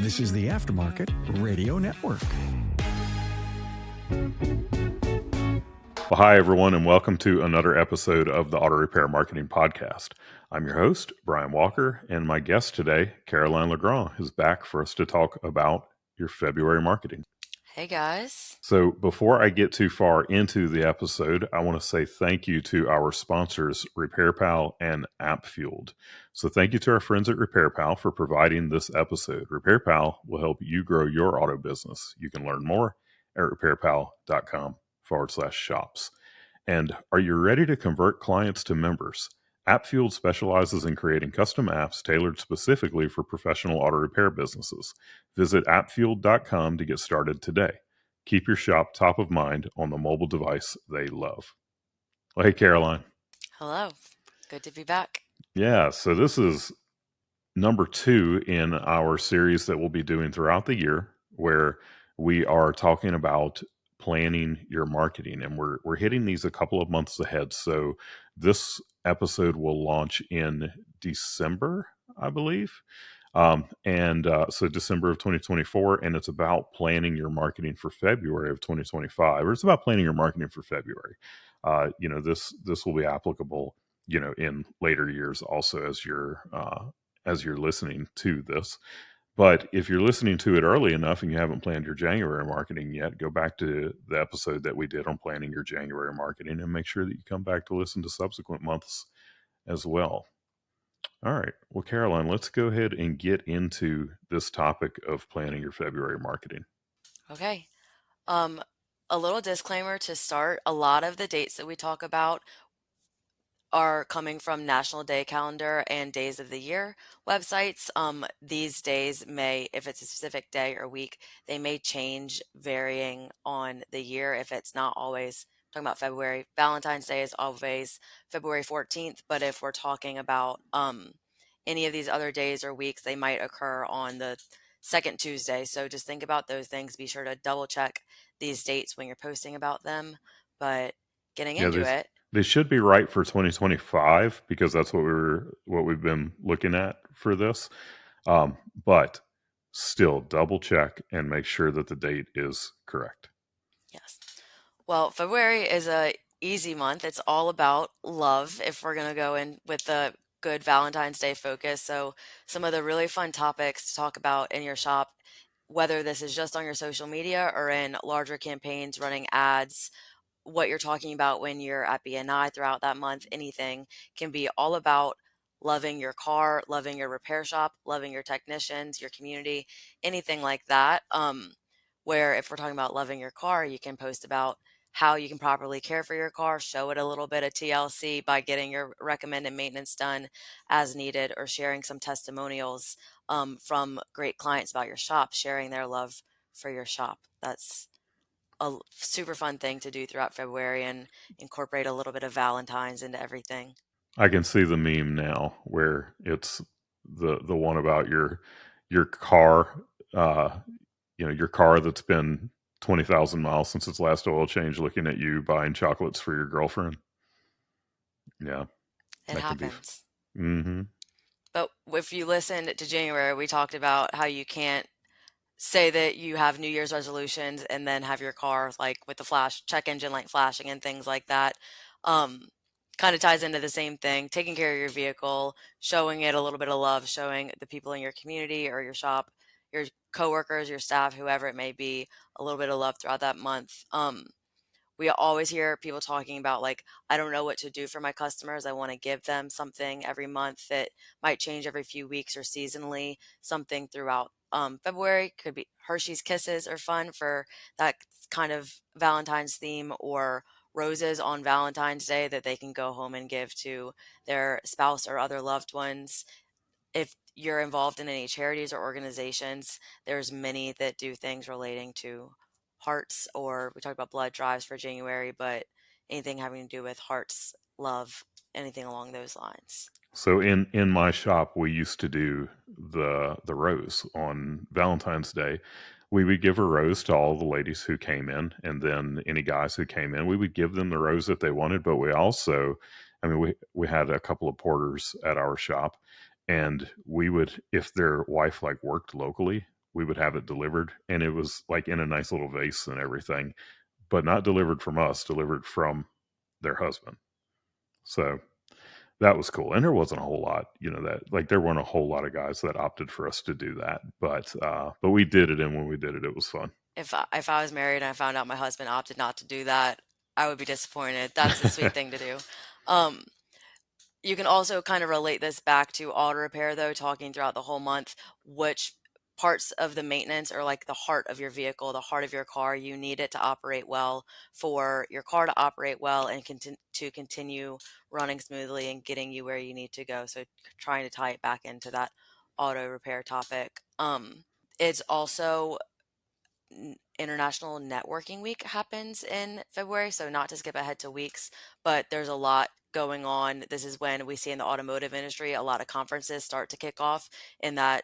This is the Aftermarket Radio Network. Well, hi, everyone, and welcome to another episode of the Auto Repair Marketing Podcast. I'm your host, Brian Walker, and my guest today, Caroline LeGrand, is back for us to talk about your February marketing. Hey, guys. So before I get too far into the episode, I want to say thank you to our sponsors, RepairPal and AppFueled. So thank you to our friends at RepairPal for providing this episode. RepairPal will help you grow your auto business. You can learn more at repairpal.com/shops. And are you ready to convert clients to members? AppFueled specializes in creating custom apps tailored specifically for professional auto repair businesses. Visit appfueled.com to get started today. Keep your shop top of mind on the mobile device they love. Well, hey, Caroline. Hello. Good to be back. Yeah, so this is number 2 in our series that we'll be doing throughout the year, where we are talking about planning your marketing, and we're hitting these a couple of months ahead. So this episode will launch in December, I believe. So December of 2024, and it's about planning your marketing for February of 2025, or it's about planning your marketing for February. This will be applicable, in later years also as you're listening to this. But if you're listening to it early enough and you haven't planned your January marketing yet, go back to the episode that we did on planning your January marketing and make sure that you come back to listen to subsequent months as well. All right. Well, Caroline, let's go ahead and get into this topic of planning your February marketing. Okay. A little disclaimer to start. A lot of the dates that we talk about are coming from National Day Calendar and Days of the Year websites. These days may, if it's a specific day or week, they may change varying on the year. If it's not always talking about February, Valentine's Day is always February 14th. But if we're talking about any of these other days or weeks, they might occur on the second Tuesday. So just think about those things. Be sure to double check these dates when you're posting about them. But getting into it. They should be right for 2025 because that's what we've been looking at for this. But still double check and make sure that the date is correct. Yes. Well, February is a easy month. It's all about love if we're going to go in with the good Valentine's Day focus. So some of the really fun topics to talk about in your shop, whether this is just on your social media or in larger campaigns, running ads, what you're talking about when you're at BNI throughout that month, anything can be all about loving your car, loving your repair shop, loving your technicians, your community, anything like that. Where if we're talking about loving your car, you can post about how you can properly care for your car, show it a little bit of TLC by getting your recommended maintenance done as needed, or sharing some testimonials from great clients about your shop, sharing their love for your shop. That's a super fun thing to do throughout February and incorporate a little bit of Valentine's into everything. I can see the meme now where it's the one about your car, your car that's been 20,000 miles since its last oil change, looking at you buying chocolates for your girlfriend. Yeah, it happens. Mm-hmm. But if you listen to January, we talked about how you can't say that you have New Year's resolutions and then have your car like with the check engine light flashing and things like that. Kind of ties into the same thing, taking care of your vehicle, showing it a little bit of love, showing the people in your community or your shop, your coworkers, your staff, whoever it may be, a little bit of love throughout that month. We always hear people talking about like, I don't know what to do for my customers. I want to give them something every month that might change every few weeks or seasonally, something throughout February. Could be Hershey's Kisses are fun for that kind of Valentine's theme, or roses on Valentine's Day that they can go home and give to their spouse or other loved ones. If you're involved in any charities or organizations, there's many that do things relating to hearts, or we talked about blood drives for January, but anything having to do with hearts, love, anything along those lines. So in my shop, we used to do the rose on Valentine's Day. We would give a rose to all the ladies who came in, and then any guys who came in, we would give them the rose if they wanted. But we also, we had a couple of porters at our shop, and we would, if their wife like worked locally, we would have it delivered, and it was like in a nice little vase and everything, but not delivered from us, delivered from their husband. So that was cool. And there wasn't a whole lot, that like there weren't a whole lot of guys that opted for us to do that. But we did it, and when we did it, it was fun. If I was married and I found out my husband opted not to do that, I would be disappointed. That's a sweet thing to do. Um, You can also kind of relate this back to auto repair, though, talking throughout the whole month, which parts of the maintenance are like the heart of your vehicle, the heart of your car. You need it to operate well for your car to operate well and to continue running smoothly and getting you where you need to go. So trying to tie it back into that auto repair topic. It's also International Networking Week happens in February. So, not to skip ahead to weeks, but there's a lot going on. This is when we see in the automotive industry a lot of conferences start to kick off in that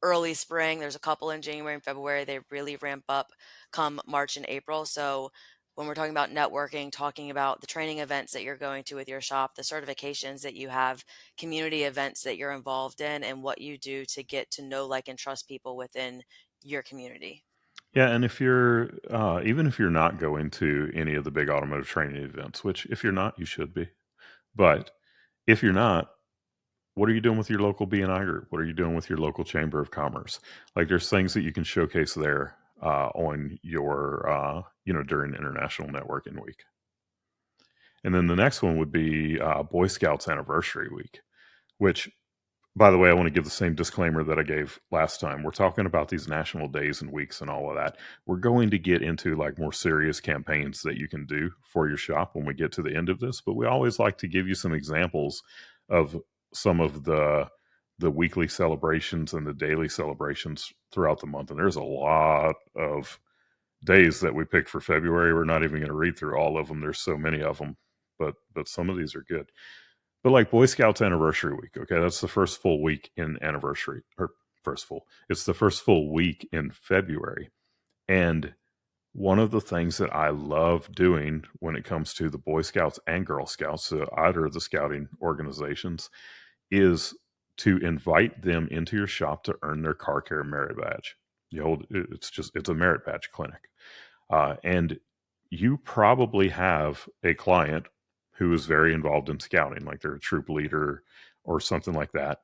early spring. There's a couple in January and February. They really ramp up come March and April. So, when we're talking about networking, talking about the training events that you're going to with your shop, the certifications that you have, community events that you're involved in, and what you do to get to know, like, and trust people within your community. Yeah, and if you're even if you're not going to any of the big automotive training events, which if you're not, you should be. But if you're not, what are you doing with your local BNI group? What are you doing with your local chamber of commerce? Like, there's things that you can showcase there on your, during International Networking Week. And then the next one would be Boy Scouts Anniversary Week, which, by the way, I want to give the same disclaimer that I gave last time. We're talking about these national days and weeks and all of that. We're going to get into like more serious campaigns that you can do for your shop when we get to the end of this, but we always like to give you some examples of some of the weekly celebrations and the daily celebrations throughout the month. And there's a lot of days that we picked for February. We're not even going to read through all of them. There's so many of them, but some of these are good. But like Boy Scouts Anniversary Week, okay, that's the first full week in anniversary, or it's the first full week in February. And one of the things that I love doing when it comes to the Boy Scouts and Girl Scouts, so either of the scouting organizations, is to invite them into your shop to earn their car care merit badge. It's a merit badge clinic. And you probably have a client who is very involved in scouting, like they're a troop leader or something like that,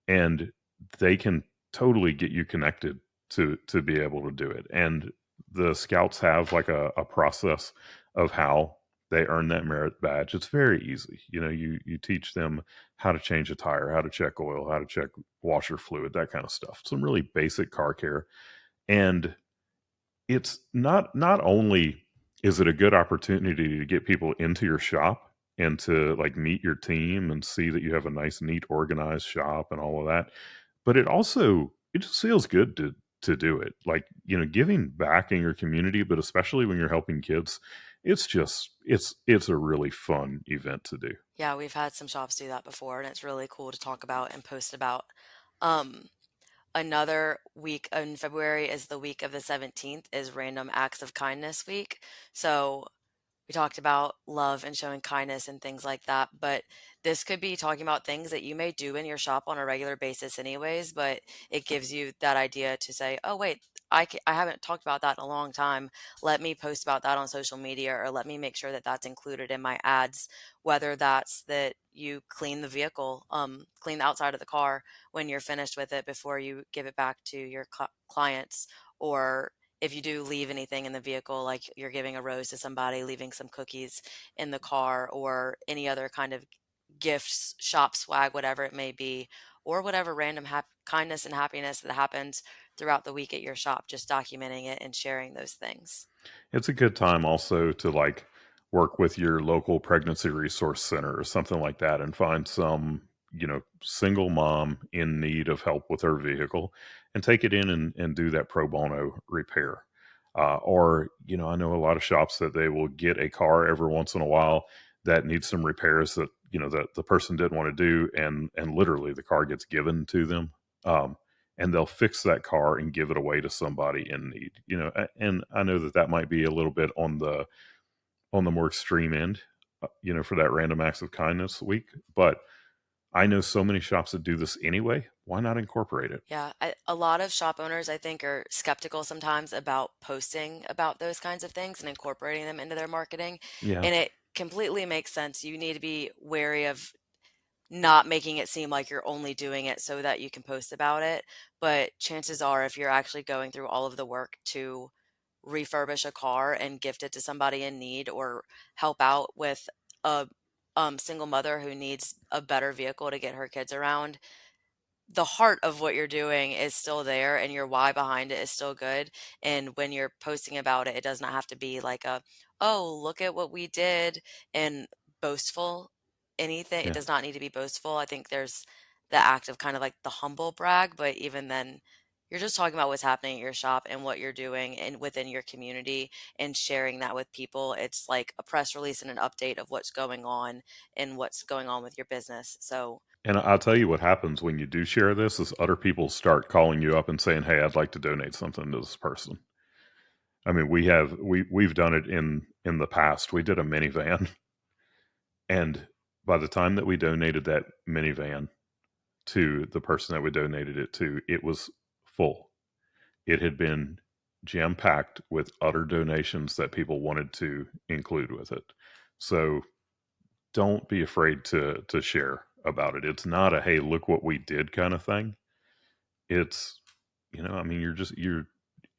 and they can totally get you connected to be able to do it. And the scouts have like a process of how they earn that merit badge. It's very easy. You teach them how to change a tire, how to check oil, how to check washer fluid, that kind of stuff. Some really basic car care. And it's not only is it a good opportunity to get people into your shop and to like meet your team and see that you have a nice, neat, organized shop and all of that, but it just feels good to do it. Like, giving back in your community, but especially when you're helping kids, it's a really fun event to do. Yeah, we've had some shops do that before, and it's really cool to talk about and post about. Um, Another week in February is the week of the 17th is Random Acts of Kindness Week. So we talked about love and showing kindness and things like that, but this could be talking about things that you may do in your shop on a regular basis anyways, but it gives you that idea to say, oh, wait, I haven't talked about that in a long time. Let me post about that on social media, or let me make sure that that's included in my ads, whether that's that you clean the vehicle, clean the outside of the car when you're finished with it before you give it back to your clients, or if you do leave anything in the vehicle, like you're giving a rose to somebody, leaving some cookies in the car, or any other kind of gifts, shop swag, whatever it may be, or whatever random kindness and happiness that happens throughout the week at your shop, just documenting it and sharing those things. It's a good time also to like work with your local pregnancy resource center or something like that and find some, single mom in need of help with her vehicle and take it in and do that pro bono repair. Or, I know a lot of shops that they will get a car every once in a while that needs some repairs that, that the person didn't want to do. And literally the car gets given to them. And they'll fix that car and give it away to somebody in need. And I know that might be a little bit on the more extreme end, for that Random Acts of Kindness week, but I know so many shops that do this anyway. Why not incorporate it? Yeah, a lot of shop owners, I think, are skeptical sometimes about posting about those kinds of things and incorporating them into their marketing. Yeah. And it completely makes sense. You need to be wary of not making it seem like you're only doing it so that you can post about it. But chances are, if you're actually going through all of the work to refurbish a car and gift it to somebody in need or help out with a single mother who needs a better vehicle to get her kids around, the heart of what you're doing is still there and your why behind it is still good. And when you're posting about it, it does not have to be like a, oh, look at what we did and boastful anything. It Yeah. does not need to be boastful. I think there's the act of kind of like the humble brag, but even then, you're just talking about what's happening at your shop and what you're doing and within your community and sharing that with people. It's like a press release and an update of what's going on and what's going on with your business. So And I'll tell you what happens when you do share this is other people start calling you up and saying, "Hey, I'd like to donate something to this person." I mean, we've done it in the past. We did a minivan, and by the time that we donated that minivan to the person that we donated it to, it was full. It had been jam packed with other donations that people wanted to include with it. So don't be afraid to share about it. It's not a hey, look what we did kind of thing. It's I mean, you're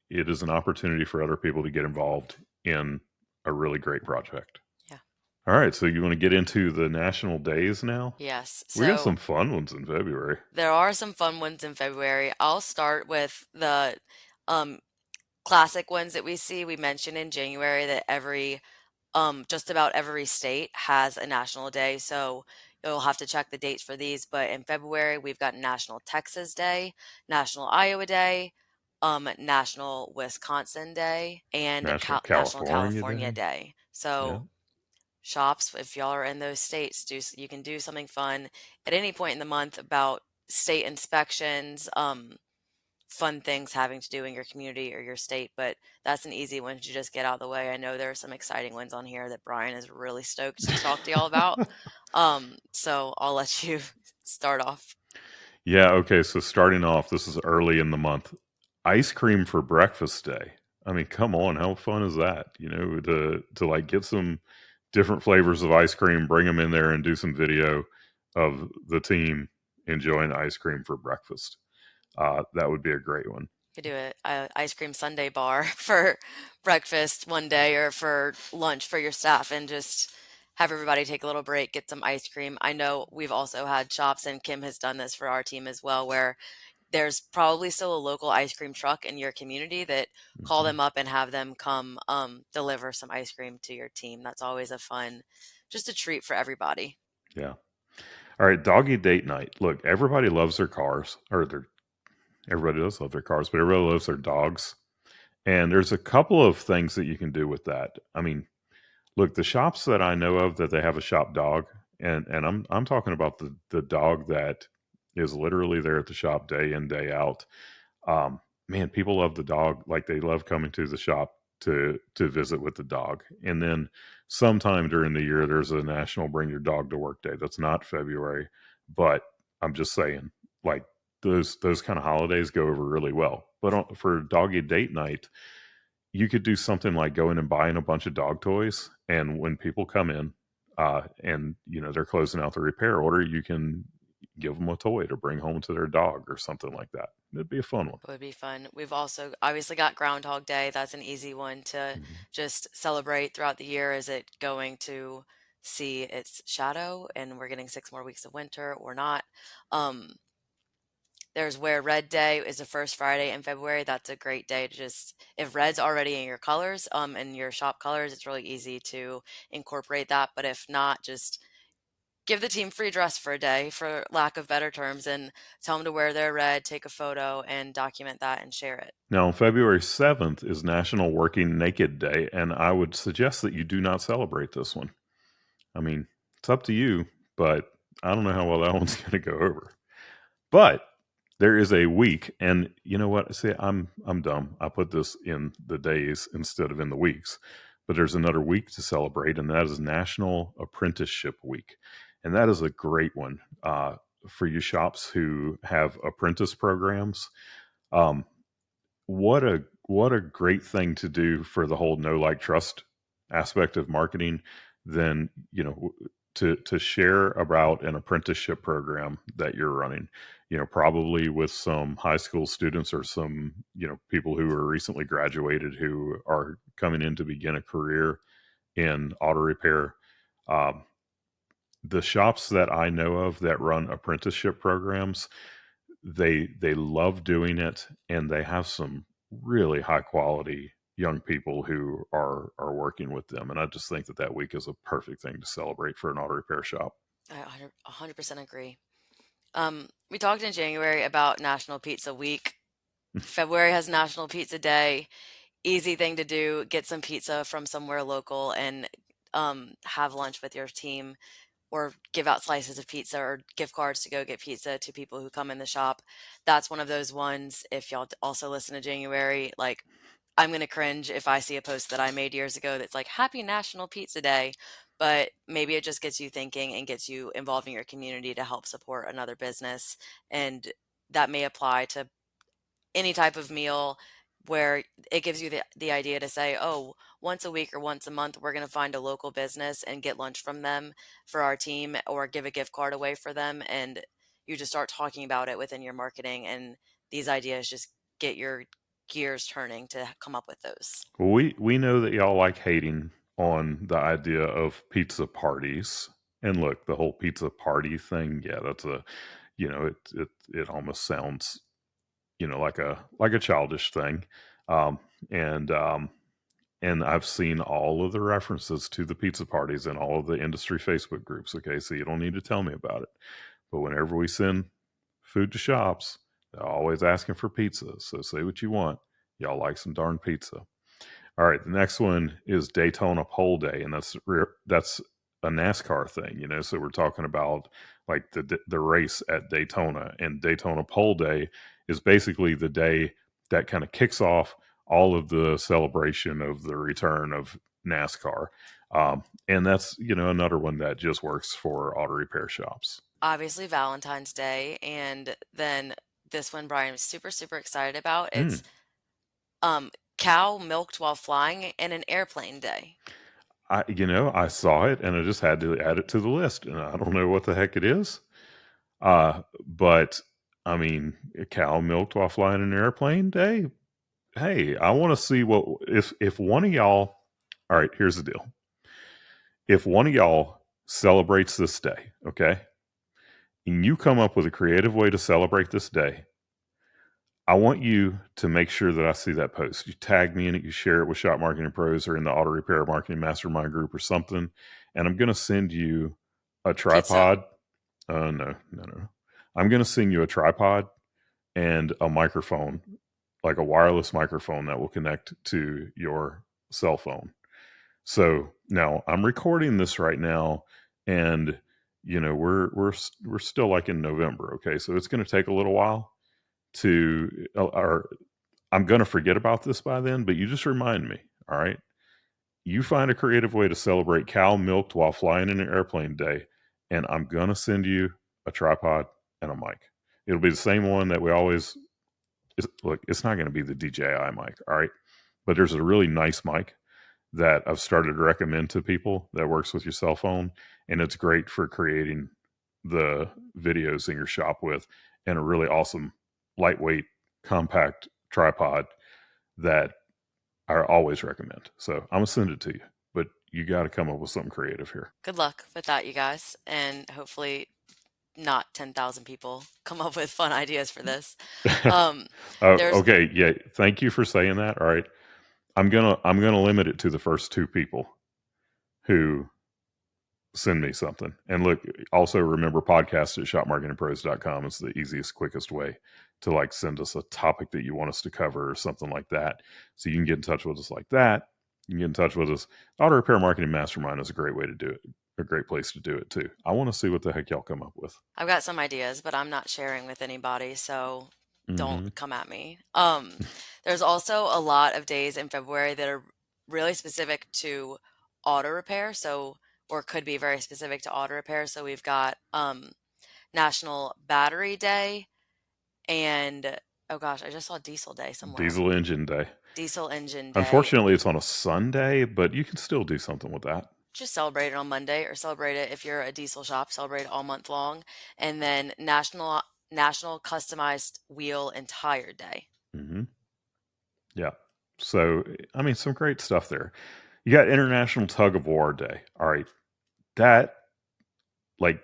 it is an opportunity for other people to get involved in a really great project. yeah. All right, so you want to get into the national days now? Yes. We got So some fun ones in February. there are some fun ones in February. I'll start with the um, classic ones that we see. We mentioned in January that just about every state has a national day. So you'll have to check the dates for these. But in February, we've got National Texas Day, National Iowa Day, National Wisconsin Day, and National National California California Day. Day. Yeah. So shops, if y'all are in those states, you can do something fun at any point in the month about state inspections, fun things having to do in your community or your state. But that's an easy one to just get out of the way. I know there are some exciting ones on here that Brian is really stoked to talk to y'all about. So I'll let you start off. Yeah, okay, so starting off, this is early in the month. Ice cream for breakfast day. I mean, come on, how fun is that? To like get some different flavors of ice cream, bring them in there and do some video of the team enjoying ice cream for breakfast. That would be a great one. Could do a ice cream sundae bar for breakfast one day or for lunch for your staff and just have everybody take a little break, get some ice cream. I know we've also had shops, and Kim has done this for our team as well, where there's probably still a local ice cream truck in your community that call Mhm. them up and have them come deliver some ice cream to your team. That's always a fun, just a treat for everybody. Yeah. All right, doggy date night. Look, everybody loves their cars, or everybody does love their cars, but everybody loves their dogs. And there's a couple of things that you can do with that. I mean, look, the shops that I know of that they have a shop dog, and I'm talking about the dog that is literally there at the shop day in day out. Man, people love the dog. Like they love coming to the shop to visit with the dog. And then sometime during the year, there's a national Bring Your Dog to Work Day. That's not February, but I'm just saying, like those kind of holidays go over really well. But for doggy date night, you could do something like going and buying a bunch of dog toys, and when people come in, and they're closing out the repair order, you can give them a toy to bring home to their dog or something like that. It'd be a fun one. It would be fun. We've also obviously got Groundhog Day. That's an easy one to Mhm. just celebrate throughout the year. Is it going to see its shadow and we're getting 6 more weeks of winter or not? Um, there's Wear Red Day is the first Friday in February. That's a great day to just, if red's already in your colors, in your shop colors, it's really easy to incorporate that. But if not, just give the team free dress for a day, for lack of better terms, and tell them to wear their red, take a photo, and document that and share it. Now, February 7th is National Working Naked Day, and I would suggest that you do not celebrate this one. I mean, it's up to you, but I don't know how well that one's going to go over. But there is a week, and you know what? See, I'm dumb. I put this in the days instead of in the weeks. But there's another week to celebrate, and that is National Apprenticeship Week, and that is a great one. for you shops who have apprentice programs. Um, what a great thing to do for the whole know like trust aspect of marketing than to share about an apprenticeship program that you're running, probably with some high school students or some people who are recently graduated who are coming in to begin a career in auto repair. um, the shops that I know of that run apprenticeship programs, they love doing it, and they have some really high quality young people who are working with them. And I just think that week is a perfect thing to celebrate for an auto repair shop. I 100% agree. We talked in January about National Pizza Week. February has National Pizza Day. Easy thing to do, get some pizza from somewhere local and have lunch with your team, or give out slices of pizza or gift cards to go get pizza to people who come in the shop. That's one of those ones. If y'all also listen to January, like, I'm going to cringe if I see a post that I made years ago that's like, Happy National Pizza Day. But maybe it just gets you thinking and gets you involved in your community to help support another business. And that may apply to any type of meal, where it gives you the idea to say, oh, once a week or once a month, we're going to find a local business and get lunch from them for our team, or give a gift card away for them. And you just start talking about it within your marketing. And these ideas just get your gears turning to come up with those. Well, we know that y'all like hating on the idea of pizza parties. And look, the whole pizza party thing, yeah, that's it almost sounds like a childish thing. Um, and and I've seen all of the references to the pizza parties in all of the industry Facebook groups. Okay, so you don't need to tell me about it. But whenever we send food to shops, they're always asking for pizza. So say what you want. Y'all like some darn pizza. All right, the next one is Daytona Pole Day, and that's a NASCAR thing, So we're talking about like the race at Daytona, and Daytona Pole Day is basically the day that kind of kicks off all of the celebration of the return of NASCAR, and that's another one that just works for auto repair shops. Obviously, Valentine's Day. And then this one Brian is super, super excited about. It's Mm. cow milked while flying in an airplane day. I saw it and I just had to add it to the list, and I don't know what the heck it is. But I mean, a cow milked while flying an airplane day. Hey, I want to see what if one of y'all. All right, here's the deal. If one of y'all celebrates this day, okay, and you come up with a creative way to celebrate this day, I want you to make sure that I see that post. You tag me in it, you share it with Shop Marketing Pros or in the Auto Repair Marketing Mastermind group or something, and I'm going to send you a Pizza. tripod. No. I'm going to send you a tripod and a microphone, like a wireless microphone that will connect to your cell phone. So now I'm recording this right now, and we're still like in November. Okay, so it's going to take a little while to, or I'm going to forget about this by then. But you just remind me. All right, you find a creative way to celebrate cow milked while flying in an airplane day, and I'm going to send you a tripod and a mic. It'll be the same one that we always. Look, it's not going to be the DJI mic, all right? But there's a really nice mic that I've started to recommend to people that works with your cell phone, and it's great for creating the videos in your shop with, and a really awesome, lightweight, compact tripod that I always recommend. So I'm going to send it to you, but you got to come up with something creative here. Good luck with that, you guys. And hopefully, not 10,000 people come up with fun ideas for this. There's Okay. Yeah. Thank you for saying that. All right. I'm gonna limit it to the first two people who send me something. And look, also remember podcast at shopmarketingpros.com is the easiest, quickest way to like send us a topic that you want us to cover or something like that. So you can get in touch with us like that. You can get in touch with us. Auto Repair Marketing Mastermind is a great way to do it. A great place to do it too. I want to see what the heck y'all come up with. I've got some ideas, but I'm not sharing with anybody, so don't Mm-hmm. come at me. There's also a lot of days in February that are really specific to auto repair, so, or could be very specific to auto repair. So we've got National Battery Day, and oh gosh, I just saw Diesel Day somewhere. Diesel Engine Day. Diesel Engine Day. Unfortunately, it's on a Sunday, but you can still do something with that. Just celebrate it on Monday, or celebrate it if you're a diesel shop, celebrate it all month long. And then National Customized Wheel and Tire Day. Mm-hmm. Yeah. So, I mean, some great stuff there. You got International Tug of War Day. All right. That, like,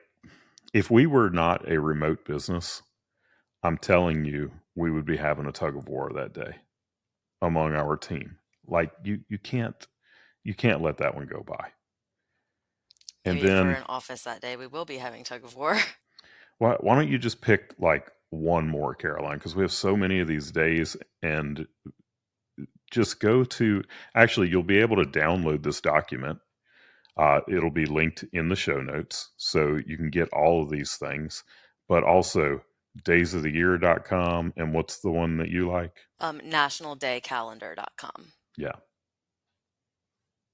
if we were not a remote business, I'm telling you, we would be having a tug of war that day among our team. Like, you can't let that one go by. And Maybe if we're then in office that day, we will be having tug of war. why don't you just pick like one more, Caroline? Because we have so many of these days, and just go to, actually, you'll be able to download this document. It'll be linked in the show notes, so you can get all of these things, but also daysoftheyear.com. And what's the one that you like? Nationaldaycalendar.com. Yeah.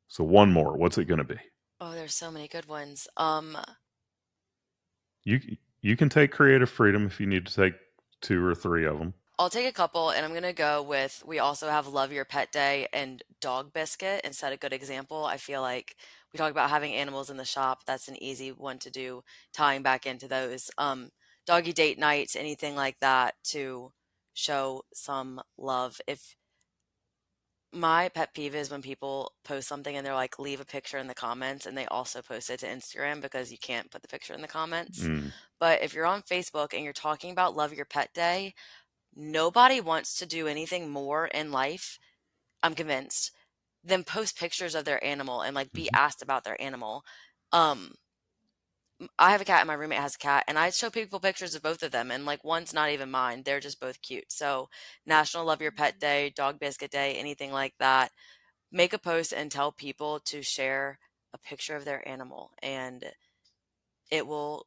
So one more. What's it going to be? Oh, there's so many good ones. You can take creative freedom if you need to take 2 or 3 of them. I'll take a couple, and I'm going to go with, we also have Love Your Pet Day and Dog Biscuit and set a good example. I feel like we talk about having animals in the shop. That's an easy one to do, tying back into those. Doggy Date Nights, anything like that to show some love. If my pet peeve is when people post something and they're like, leave a picture in the comments, and they also post it to Instagram because you can't put the picture in the comments. But if you're on Facebook and you're talking about Love Your Pet Day, nobody wants to do anything more in life, I'm convinced, than post pictures of their animal and like be asked about their animal. I have a cat and my roommate has a cat, and I show people pictures of both of them, and like one's not even mine. They're just both cute. So, National Love Your Pet Day, Dog Biscuit Day, anything like that. Make a post and tell people to share a picture of their animal, and it will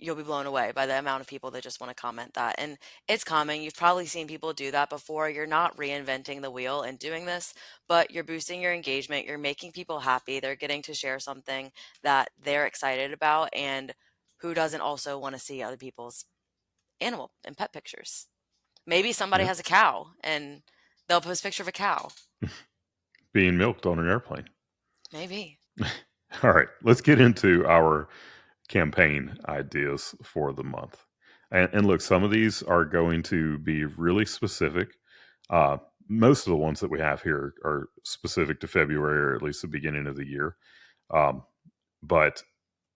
you'll be blown away by the amount of people that just want to comment that. And it's common. You've probably seen people do that before. You're not reinventing the wheel and doing this, but you're boosting your engagement. You're making people happy. They're getting to share something that they're excited about. And who doesn't also want to see other people's animal and pet pictures? Maybe somebody Yeah. has a cow and they'll post a picture of a cow. Being milked on an airplane. Maybe. All right. Let's get into our campaign ideas for the month. And look, some of these are going to be really specific. Most of the ones that we have here are specific to February, or at least the beginning of the year. But,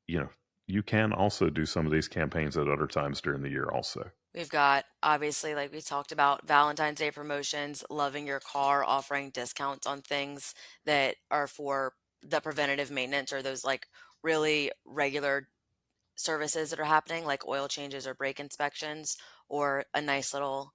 you can also do some of these campaigns at other times during the year also. We've got, obviously, like we talked about, Valentine's Day promotions, loving your car, offering discounts on things that are for the preventative maintenance or those like really regular services that are happening, like oil changes or brake inspections, or a nice little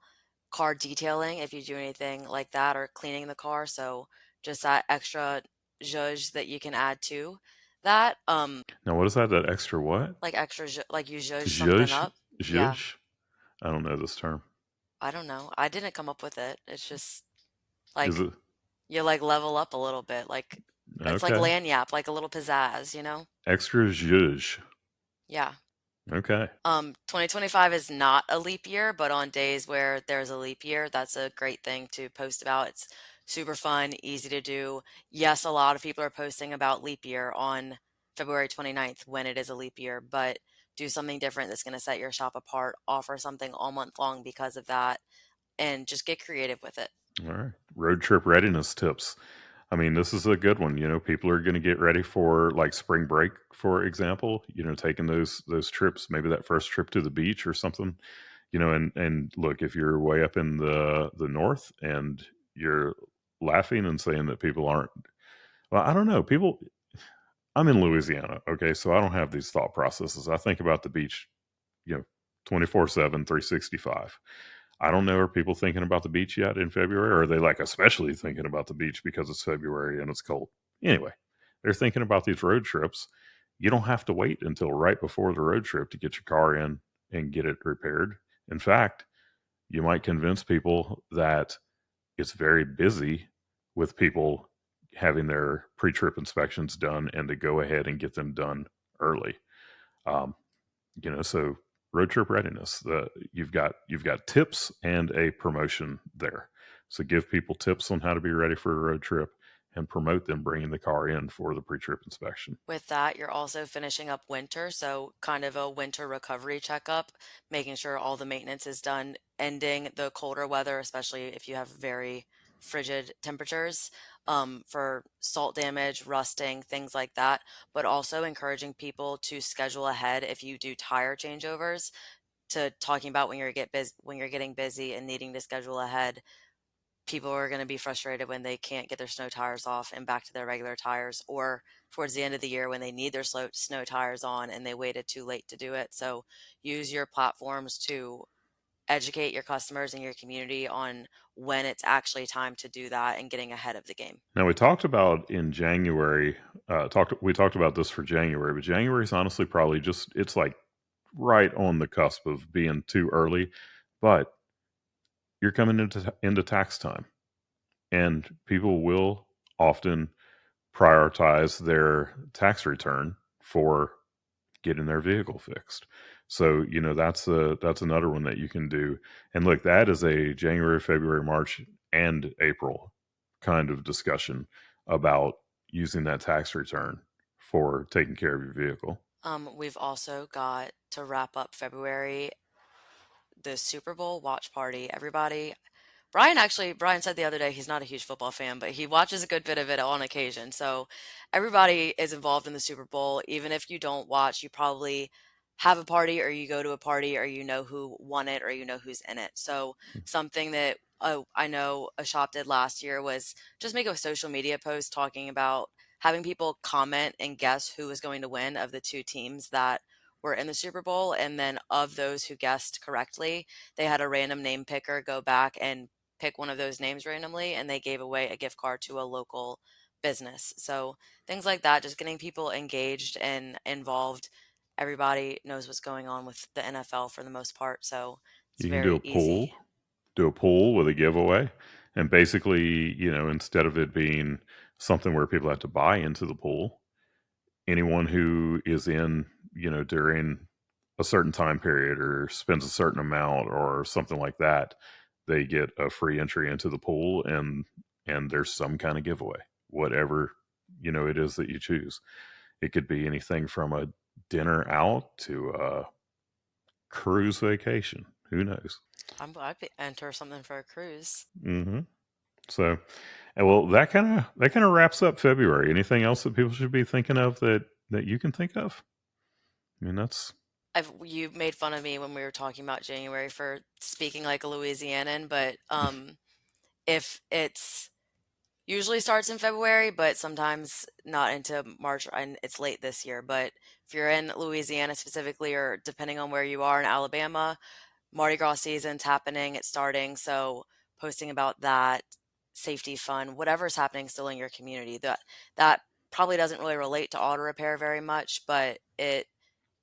car detailing if you do anything like that, or cleaning the car. So just that extra zhuzh that you can add to that. Now, what is that? That extra what? Like extra, like you zhuzh something Zhuzh? up. Yeah. Zhuzh? I don't know this term. I don't know. I didn't come up with it. It's just Is like it? you like level up a little bit. Like it's like Okay. lanyap, like a little pizzazz, you know? Extra zhuzh. Yeah. Okay. 2025 is not a leap year, but on days where there's a leap year, that's a great thing to post about. It's super fun, easy to do. Yes, a lot of people are posting about leap year on February 29th when it is a leap year, but do something different that's going to set your shop apart. Offer something all month long because of that, and just get creative with it. All right. Road trip readiness tips. I mean, this is a good one. People are going to get ready for like spring break, for example, taking those trips, maybe that first trip to the beach or something, and look, if you're way up in the north and you're laughing and saying that people aren't, well, I don't know. I'm in Louisiana. Okay. So I don't have these thought processes. I think about the beach, 24/7, 365. I don't know. Are people thinking about the beach yet in February? Or are they like especially thinking about the beach because it's February and it's cold? Anyway, they're thinking about these road trips. You don't have to wait until right before the road trip to get your car in and get it repaired. In fact, you might convince people that it's very busy with people having their pre-trip inspections done and to go ahead and get them done early. Um, So road trip readiness. You've got tips and a promotion there. So give people tips on how to be ready for a road trip and promote them bringing the car in for the pre-trip inspection. With that, you're also finishing up winter, so kind of a winter recovery checkup, making sure all the maintenance is done, ending the colder weather, especially if you have very frigid temperatures, for salt damage, rusting, things like that, but also encouraging people to schedule ahead if you do tire changeovers, to talking about when you're getting busy and needing to schedule ahead. People are going to be frustrated when they can't get their snow tires off and back to their regular tires, or towards the end of the year when they need their snow tires on and they waited too late to do it. So use your platforms to educate your customers and your community on when it's actually time to do that and getting ahead of the game. Now we talked about in January. We talked about this for January, but January is honestly probably just it's like right on the cusp of being too early. But you're coming into tax time, and people will often prioritize their tax return for getting their vehicle fixed. So, that's another one that you can do. And look, that is a January, February, March, and April kind of discussion about using that tax return for taking care of your vehicle. We've also got to wrap up February, the Super Bowl watch party. Everybody, Brian said the other day he's not a huge football fan, but he watches a good bit of it on occasion. So everybody is involved in the Super Bowl. Even if you don't watch, you probably have a party or you go to a party or you know who won it or you know who's in it. So something that I know a shop did last year was just make a social media post talking about having people comment and guess who was going to win of the two teams that were in the Super Bowl. And then of those who guessed correctly, they had a random name picker go back and pick one of those names randomly, and they gave away a gift card to a local business. So things like that, just getting people engaged and involved. Everybody knows what's going on with the NFL for the most part, so it's You can do very a easy. pool with a giveaway. And basically, instead of it being something where people have to buy into the pool, anyone who is in, during a certain time period or spends a certain amount or something like that, they get a free entry into the pool, and there's some kind of giveaway, whatever, it is that you choose. It could be anything from a dinner out to a cruise vacation. Who knows? I'd enter something for a cruise. Hmm. So, well, that kind of wraps up February. Anything else that people should be thinking of that you can think of? I mean, that's You made fun of me when we were talking about January for speaking like a Louisianan, but if it's usually starts in February, but sometimes not into March, and it's late this year. But if you're in Louisiana specifically, or depending on where you are in Alabama, Mardi Gras season's happening, it's starting. So posting about that, safety fun, whatever's happening still in your community. That probably doesn't really relate to auto repair very much, but it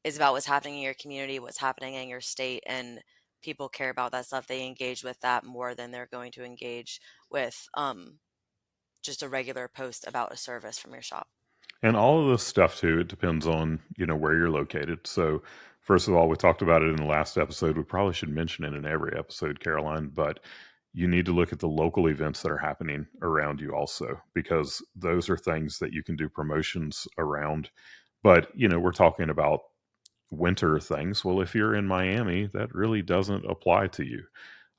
is about what's happening in your community, what's happening in your state, and people care about that stuff. They engage with that more than they're going to engage with just a regular post about a service from your shop. and all of this stuff too. It depends on where you're located. So, first of all, we talked about it in the last episode. We probably should mention it in every episode, Caroline, but you need to look at the local events that are happening around you also, because those are things that you can do promotions around. But we're talking about winter things. Well, if you're in Miami, that really doesn't apply to you.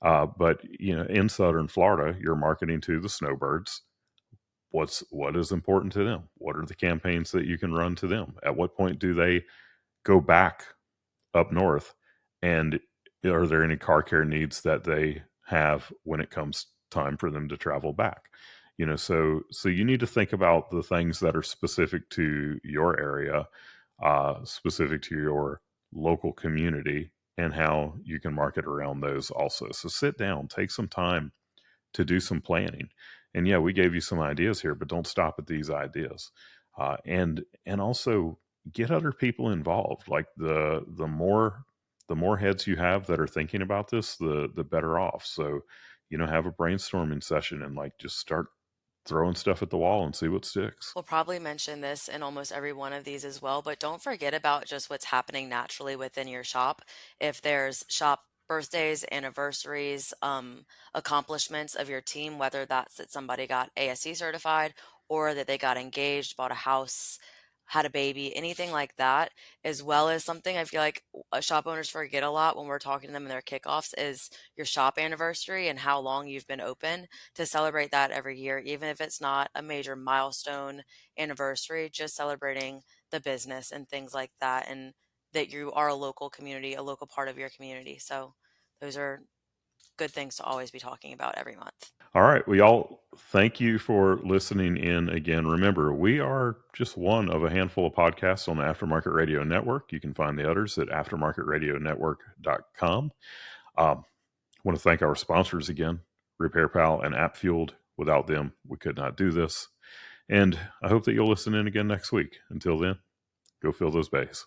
But in Southern Florida, you're marketing to the snowbirds. What is important to them? What are the campaigns that you can run to them? At what point do they go back up north? And are there any car care needs that they have when it comes time for them to travel back? So you need to think about the things that are specific to your area, specific to your local community, and how you can market around those also. So sit down, take some time to do some planning. And yeah, we gave you some ideas here, but don't stop at these ideas. And also get other people involved. Like the more heads you have that are thinking about this, the better off. So have a brainstorming session and like just start throwing stuff at the wall and see what sticks. We'll probably mention this in almost every one of these as well, but don't forget about just what's happening naturally within your shop. If there's shop birthdays, anniversaries, accomplishments of your team, whether that's that somebody got ASC certified or that they got engaged, bought a house, had a baby, anything like that, as well as something I feel like shop owners forget a lot when we're talking to them in their kickoffs is your shop anniversary and how long you've been open, to celebrate that every year, even if it's not a major milestone anniversary, just celebrating the business and things like that, and that you are a local community, a local part of your community. So those are good things to always be talking about every month. All right. Well, y'all, thank you for listening in again. Remember, we are just one of a handful of podcasts on the Aftermarket Radio Network. You can find the others at aftermarketradionetwork.com. I want to thank our sponsors again, Repair Pal and App Fueled. Without them, we could not do this. And I hope that you'll listen in again next week. Until then, go fill those bays.